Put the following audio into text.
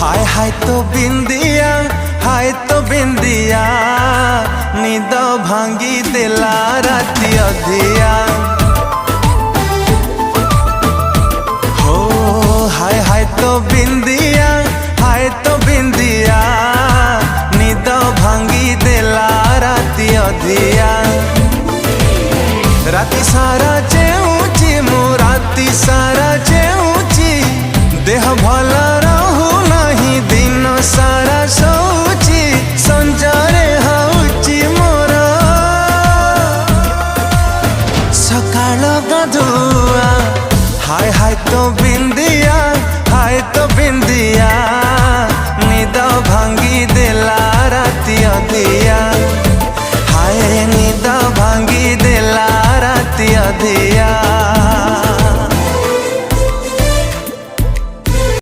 हाय तो बिंदिया निद भांगी देला राती अधिया। हो हाय तो बिंदिया